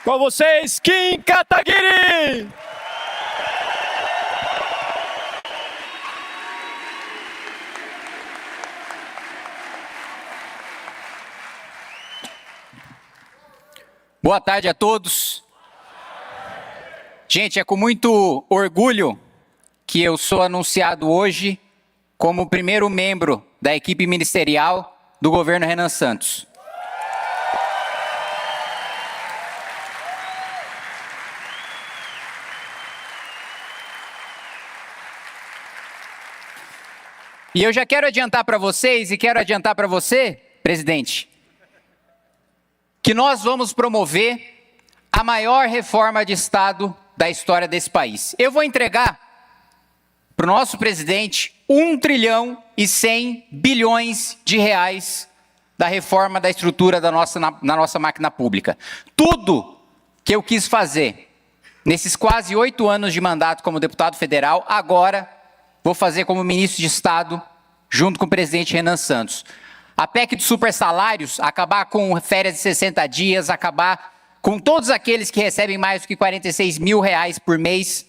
Com vocês, Kim Kataguiri! Boa tarde a todos. Gente, é com muito orgulho que eu sou anunciado hoje como o primeiro membro da equipe ministerial do governo Renan Santos. E eu já quero adiantar para vocês e quero adiantar para você, presidente, que nós vamos promover a maior reforma de Estado da história desse país. Eu vou entregar para o nosso presidente 1 trilhão e 100 bilhões de reais da reforma da estrutura da nossa máquina pública. Tudo que eu quis fazer nesses quase 8 anos de mandato como deputado federal, agora vou fazer como ministro de Estado, junto com o presidente Renan Santos. A PEC dos supersalários, acabar com férias de 60 dias, acabar com todos aqueles que recebem mais do que 46 mil reais por mês,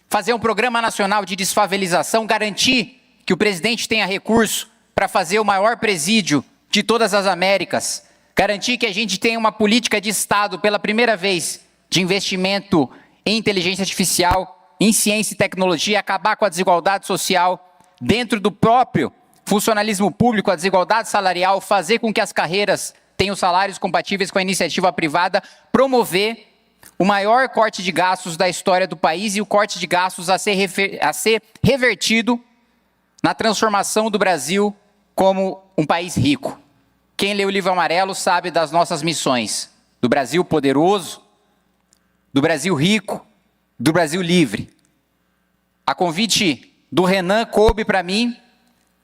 fazer um programa nacional de desfavelização, garantir que o presidente tenha recurso para fazer o maior presídio de todas as Américas, garantir que a gente tenha uma política de Estado pela primeira vez de investimento em inteligência artificial, em ciência e tecnologia, acabar com a desigualdade social dentro do próprio funcionalismo público, a desigualdade salarial, fazer com que as carreiras tenham salários compatíveis com a iniciativa privada, promover o maior corte de gastos da história do país e o corte de gastos a ser revertido na transformação do Brasil como um país rico. Quem lê o livro amarelo sabe das nossas missões, do Brasil poderoso, do Brasil rico, do Brasil livre. A convite do Renan coube para mim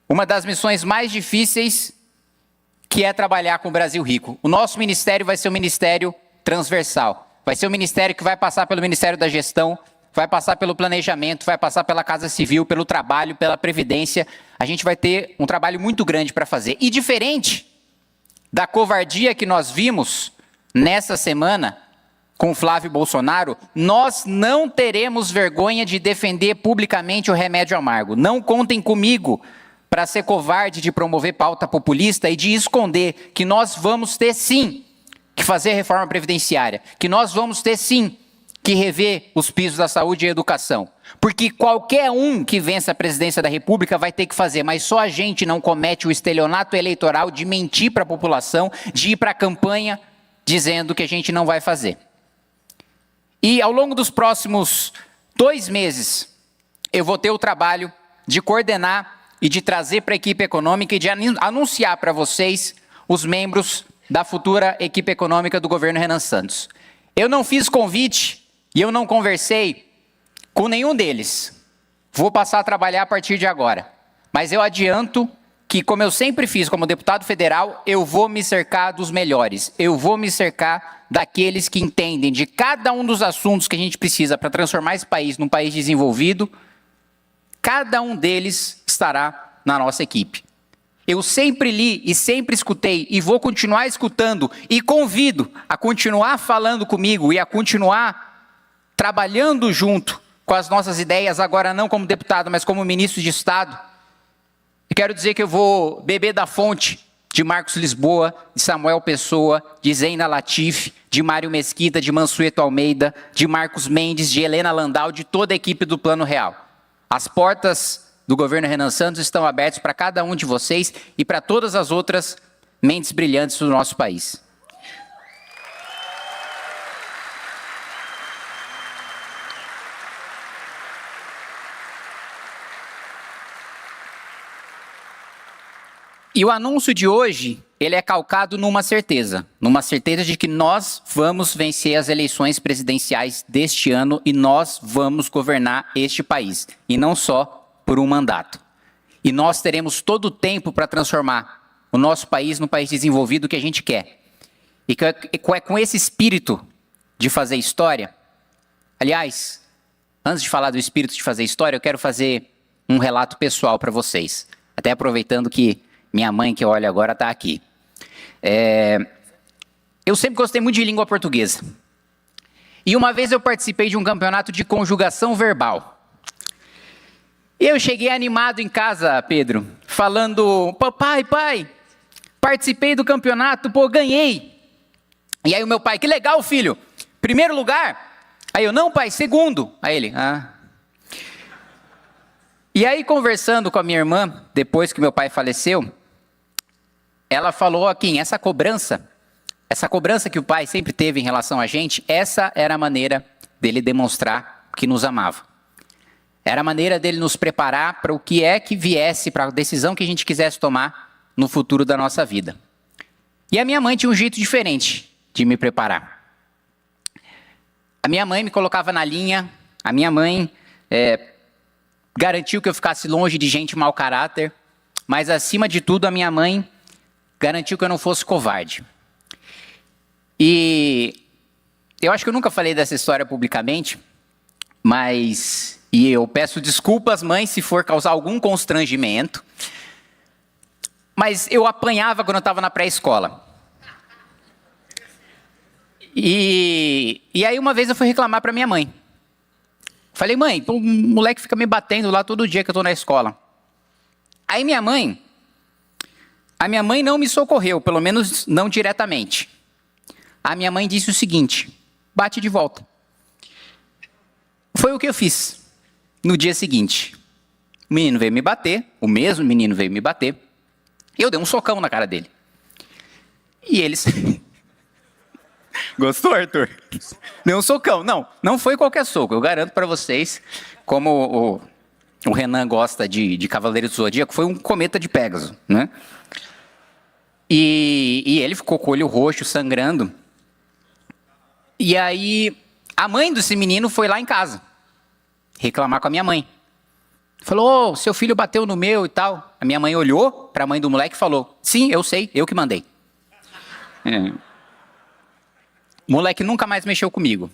uma das missões mais difíceis, que é trabalhar com o Brasil rico. O nosso ministério vai ser um ministério transversal. Vai ser um ministério que vai passar pelo Ministério da Gestão, vai passar pelo planejamento, vai passar pela Casa Civil, pelo trabalho, pela Previdência. A gente vai ter um trabalho muito grande para fazer. E diferente da covardia que nós vimos nessa semana com o Flávio Bolsonaro, nós não teremos vergonha de defender publicamente o remédio amargo. Não contem comigo para ser covarde de promover pauta populista e de esconder que nós vamos ter sim que fazer reforma previdenciária, que nós vamos ter sim que rever os pisos da saúde e educação. Porque qualquer um que vença a presidência da República vai ter que fazer, mas só a gente não comete o estelionato eleitoral de mentir para a população, de ir para a campanha dizendo que a gente não vai fazer. E ao longo dos próximos 2 meses, eu vou ter o trabalho de coordenar e de trazer para a equipe econômica e de anunciar para vocês os membros da futura equipe econômica do governo Renan Santos. Eu não fiz convite e eu não conversei com nenhum deles. Vou passar a trabalhar a partir de agora. Mas eu adianto que, como eu sempre fiz como deputado federal, eu vou me cercar dos melhores. Eu vou me cercar daqueles que entendem de cada um dos assuntos que a gente precisa para transformar esse país num país desenvolvido. Cada um deles estará na nossa equipe. Eu sempre li e sempre escutei e vou continuar escutando e convido a continuar falando comigo e a continuar trabalhando junto com as nossas ideias, agora não como deputado, mas como ministro de Estado. E quero dizer que eu vou beber da fonte de Marcos Lisboa, de Samuel Pessoa, de Zeina Latif, de Mário Mesquita, de Mansueto Almeida, de Marcos Mendes, de Helena Landau, de toda a equipe do Plano Real. As portas do governo Renan Santos estão abertas para cada um de vocês e para todas as outras mentes brilhantes do nosso país. E o anúncio de hoje, ele é calcado numa certeza de que nós vamos vencer as eleições presidenciais deste ano e nós vamos governar este país, e não só por um mandato. E nós teremos todo o tempo para transformar o nosso país no país desenvolvido que a gente quer. E é com esse espírito de fazer história. Aliás, antes de falar do espírito de fazer história, eu quero fazer um relato pessoal para vocês. Até aproveitando que minha mãe, que olha agora, está aqui. Eu sempre gostei muito de língua portuguesa. E uma vez eu participei de um campeonato de conjugação verbal. Eu cheguei animado em casa, Pedro, falando, papai, pai, participei do campeonato, pô, ganhei. E aí o meu pai, que legal, filho, primeiro lugar? Aí eu, não, pai, segundo. Aí ele, E aí, conversando com a minha irmã, depois que meu pai faleceu, ela falou aqui, essa cobrança que o pai sempre teve em relação a gente, essa era a maneira dele demonstrar que nos amava. Era a maneira dele nos preparar para o que é que viesse, para a decisão que a gente quisesse tomar no futuro da nossa vida. E a minha mãe tinha um jeito diferente de me preparar. A minha mãe me colocava na linha, a minha mãe garantiu que eu ficasse longe de gente mau caráter, mas acima de tudo a minha mãe garantiu que eu não fosse covarde. E eu acho que eu nunca falei dessa história publicamente, e eu peço desculpas, mãe, se for causar algum constrangimento, mas eu apanhava quando eu estava na pré-escola. E aí uma vez eu fui reclamar para minha mãe. Falei, mãe, o moleque fica me batendo lá todo dia que eu estou na escola. Aí a minha mãe não me socorreu, pelo menos não diretamente. A minha mãe disse o seguinte, bate de volta. Foi o que eu fiz. No dia seguinte, o menino veio me bater, o mesmo menino veio me bater, eu dei um socão na cara dele. E eles... Gostou, Arthur? Deu um socão. Não foi qualquer soco, eu garanto para vocês, como o Renan gosta de Cavaleiro do Zodíaco, foi um cometa de Pégaso, né? E ele ficou com o olho roxo, sangrando. E aí, a mãe desse menino foi lá em casa reclamar com a minha mãe. Falou, seu filho bateu no meu e tal. A minha mãe olhou para a mãe do moleque e falou, sim, eu sei, eu que mandei. O moleque nunca mais mexeu comigo.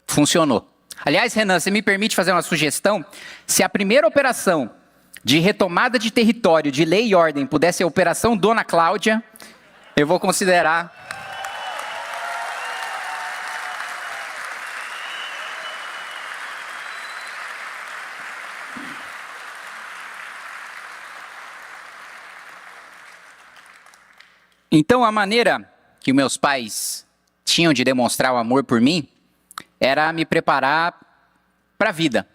Funcionou. Aliás, Renan, você me permite fazer uma sugestão? Se a primeira operação de retomada de território, de lei e ordem, pudesse ser a Operação Dona Cláudia, eu vou considerar... Então, a maneira que meus pais tinham de demonstrar o amor por mim era me preparar para a vida.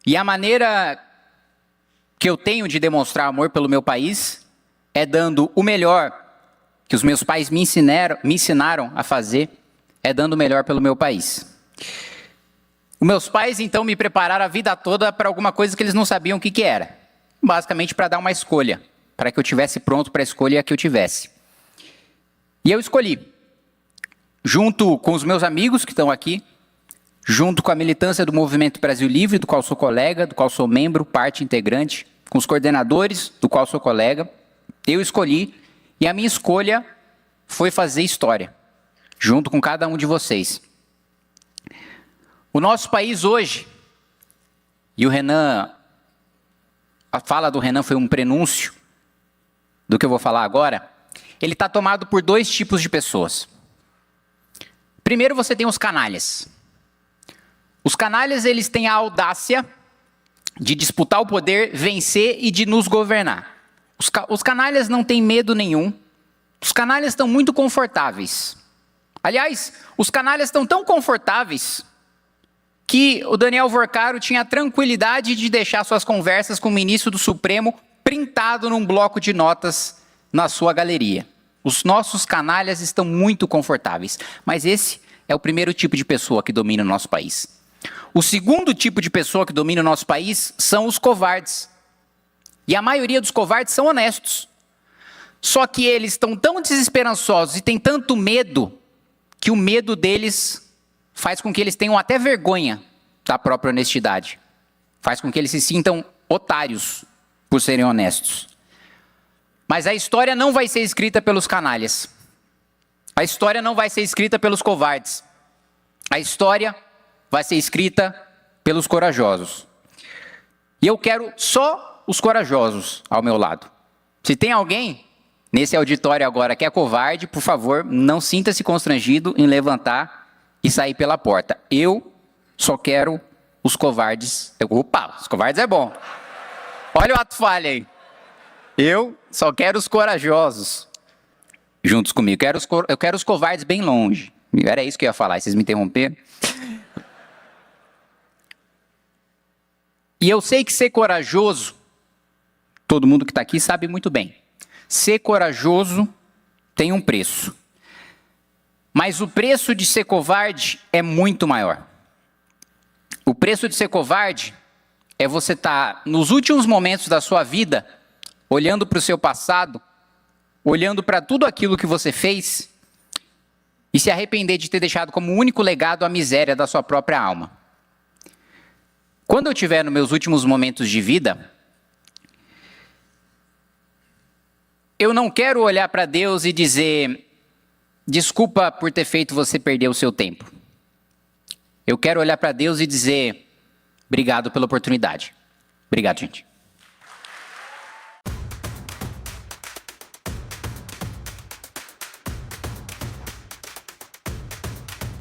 E a maneira que eu tenho de demonstrar amor pelo meu país é dando o melhor que os meus pais me ensinaram a fazer, é dando o melhor pelo meu país. Os meus pais, então, me prepararam a vida toda para alguma coisa que eles não sabiam o que era. Basicamente, para dar uma escolha, para que eu estivesse pronto para a escolha que eu tivesse. E eu escolhi, junto com os meus amigos que estão aqui, junto com a militância do Movimento Brasil Livre, do qual sou colega, do qual sou membro, parte integrante, com os coordenadores, do qual sou colega, eu escolhi, e a minha escolha foi fazer história, junto com cada um de vocês. O nosso país hoje, e o Renan, a fala do Renan foi um prenúncio do que eu vou falar agora, ele está tomado por dois tipos de pessoas. Primeiro, você tem os canalhas. Os canalhas, eles têm a audácia de disputar o poder, vencer e de nos governar. Os canalhas não têm medo nenhum. Os canalhas estão muito confortáveis. Aliás, os canalhas estão tão confortáveis que o Daniel Vorcaro tinha a tranquilidade de deixar suas conversas com o ministro do Supremo printado num bloco de notas na sua galeria. Os nossos canalhas estão muito confortáveis, mas esse é o primeiro tipo de pessoa que domina o nosso país. O segundo tipo de pessoa que domina o nosso país são os covardes. E a maioria dos covardes são honestos. Só que eles estão tão desesperançosos e têm tanto medo, que o medo deles faz com que eles tenham até vergonha da própria honestidade. Faz com que eles se sintam otários por serem honestos. Mas a história não vai ser escrita pelos canalhas. A história não vai ser escrita pelos covardes. A história vai ser escrita pelos corajosos. E eu quero só os corajosos ao meu lado. Se tem alguém nesse auditório agora que é covarde, por favor, não sinta-se constrangido em levantar e sair pela porta. Eu só quero os covardes. Opa, os covardes é bom. Olha o ato falha aí. Eu só quero os corajosos juntos comigo. Eu quero os covardes bem longe. Era isso que eu ia falar, vocês me interromperam. E eu sei que ser corajoso, todo mundo que está aqui sabe muito bem. Ser corajoso tem um preço. Mas o preço de ser covarde é muito maior. O preço de ser covarde é você estar nos últimos momentos da sua vida, olhando para o seu passado, olhando para tudo aquilo que você fez e se arrepender de ter deixado como único legado a miséria da sua própria alma. Quando eu estiver nos meus últimos momentos de vida, eu não quero olhar para Deus e dizer, desculpa por ter feito você perder o seu tempo. Eu quero olhar para Deus e dizer, obrigado pela oportunidade. Obrigado, gente.